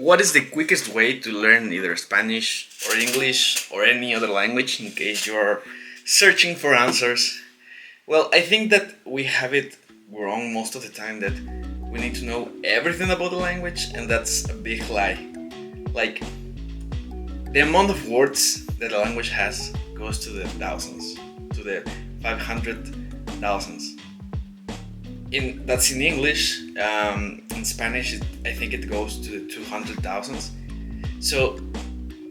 What is the quickest way to learn either Spanish or English or any other language in case you're searching for answers? Well, I think that we have it wrong most of the time that we need to know everything about the language, and that's a big lie. Like, the amount of words that a language has goes to the thousands, to the 500,000s. That's in English. In Spanish, I think it goes to the 200,000s. So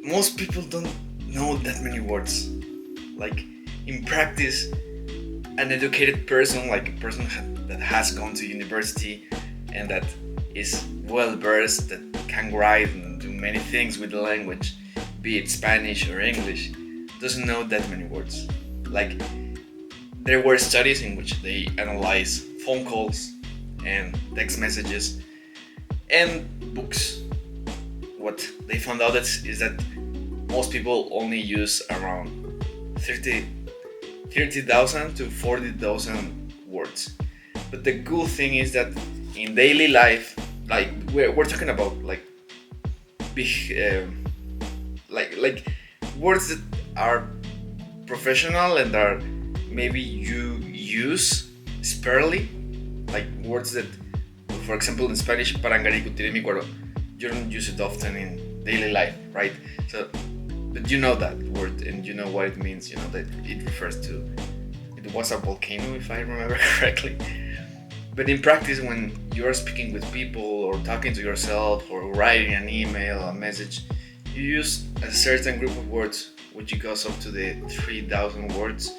most people don't know that many words. Like, in practice, an educated person, like a person that has gone to university and that is well versed, that can write and do many things with the language, be it Spanish or English, doesn't know that many words. Like, there were studies in which they analyze phone calls and text messages and books. What they found out is that most people only use around 30,000 to 40,000 words. But the cool thing is that in daily life, like we're talking about like big, like words that are professional and are maybe you use sparingly, like words that, for example, in Spanish, parangaricutiré mi cuero, you don't use it often in daily life, right? So, but you know that word and you know what it means. You know that it refers to, it was a volcano, if I remember correctly. But in practice, when you're speaking with people or talking to yourself or writing an email, a message, you use a certain group of words, which goes up to the 3,000 words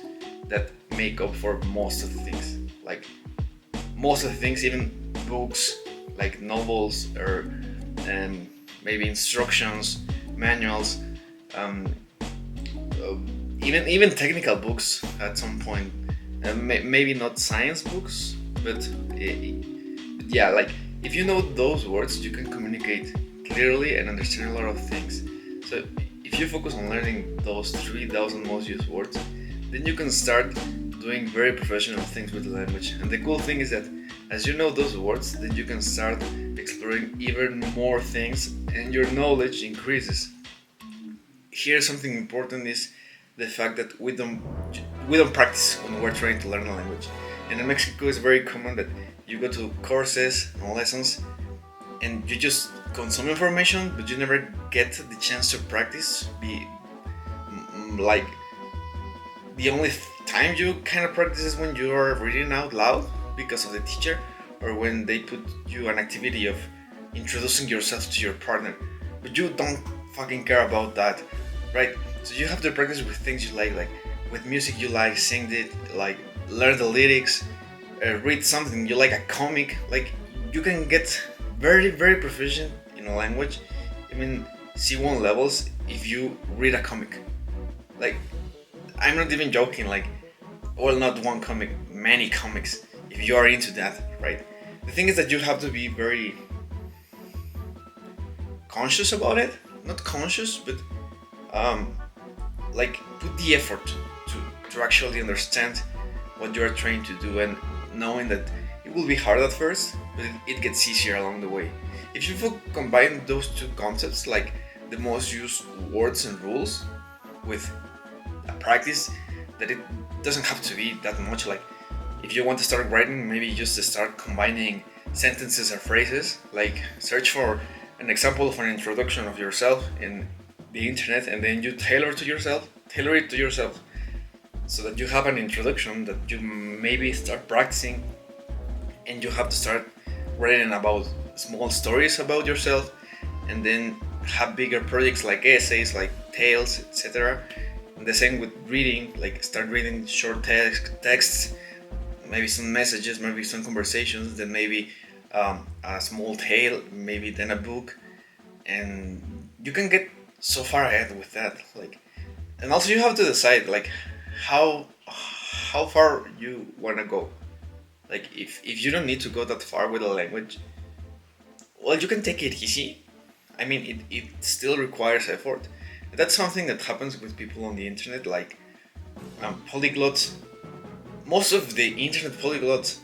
that make up for most of the things. Like, most of the things, even books, like novels or maybe instructions, manuals, even technical books at some point. Maybe not science books, but yeah, like if you know those words, you can communicate clearly and understand a lot of things. So if you focus on learning those 3,000 most used words, then you can start doing very professional things with the language. And the cool thing is that as you know those words, then you can start exploring even more things and your knowledge increases. Here something important is the fact that we don't practice when we're trying to learn a language. And in Mexico, it's very common that you go to courses and lessons and you just consume information, but you never get the chance to practice. Like, the only time you kind of practice is when you are reading out loud because of the teacher, or when they put you an activity of introducing yourself to your partner. But you don't fucking care about that, right? So you have to practice with things you like with music you like, sing it, like learn the lyrics, read something you like, a comic. Like, you can get very, very proficient in a language, I mean C1 levels, if you read a comic. Like, I'm not even joking, like, well, not one comic, many comics, if you are into that, right? The thing is that you have to be very conscious about it. Not conscious, but like, put the effort to actually understand what you are trying to do, and knowing that it will be hard at first, but it gets easier along the way. If you combine those two concepts, like the most used words and rules, with a practice, that it doesn't have to be that much. Like, if you want to start writing, maybe just to start combining sentences or phrases, like search for an example of an introduction of yourself in the internet, and then you tailor it to yourself, so that you have an introduction that you maybe start practicing, and you have to start writing about small stories about yourself, and then have bigger projects like essays, like tales, etc. And the same with reading, like start reading short texts, maybe some messages, maybe some conversations, then maybe a small tale, maybe then a book, and you can get so far ahead with that. Like, and also you have to decide like how far you want to go. Like, if you don't need to go that far with a language, well, you can take it easy. I mean, it still requires effort. That's something that happens with people on the internet, like polyglots. Most of the internet polyglots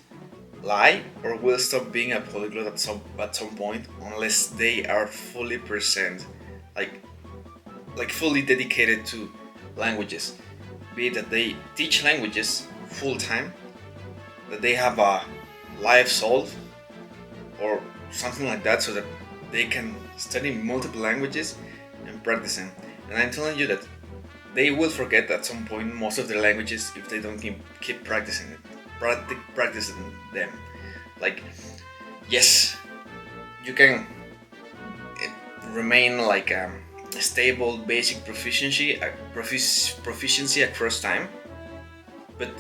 lie or will stop being a polyglot at some point unless they are fully present, like fully dedicated to languages. Be it that they teach languages full time, that they have a life solved or something like that, so that they can study multiple languages and practice them. And I'm telling you that they will forget at some point most of their languages if they don't keep practicing it, practicing them. Like, yes, you can remain like a stable basic proficiency across time, but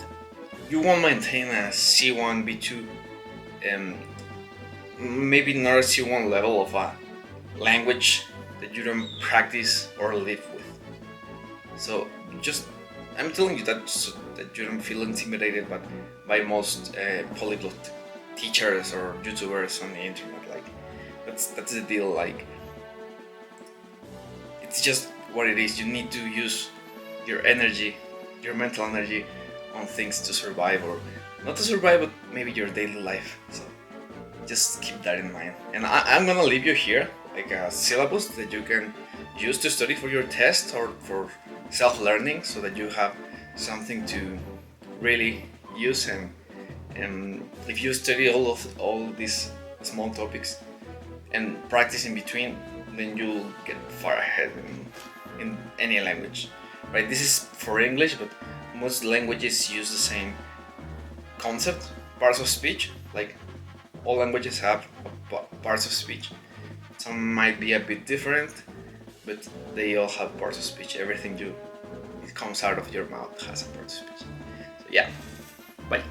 you won't maintain a C1, B2, maybe not a C1 level of a language that you don't practice or live with. So just, I'm telling you that so that you don't feel intimidated by most polyglot teachers or YouTubers on the internet. Like, that's the deal. Like, it's just what it is. You need to use your energy, your mental energy, on things to survive, or not to survive, but maybe your daily life. So just keep that in mind. And I'm gonna leave you here like a syllabus that you can use to study for your test or for self-learning, so that you have something to really use. And if you study all these small topics and practice in between, then you'll get far ahead in any language, right? This is for English, but most languages use the same concept, parts of speech. Like, all languages have parts of speech. Some might be a bit different, but they all have parts of speech. Everything it comes out of your mouth has a part of speech. So yeah, bye.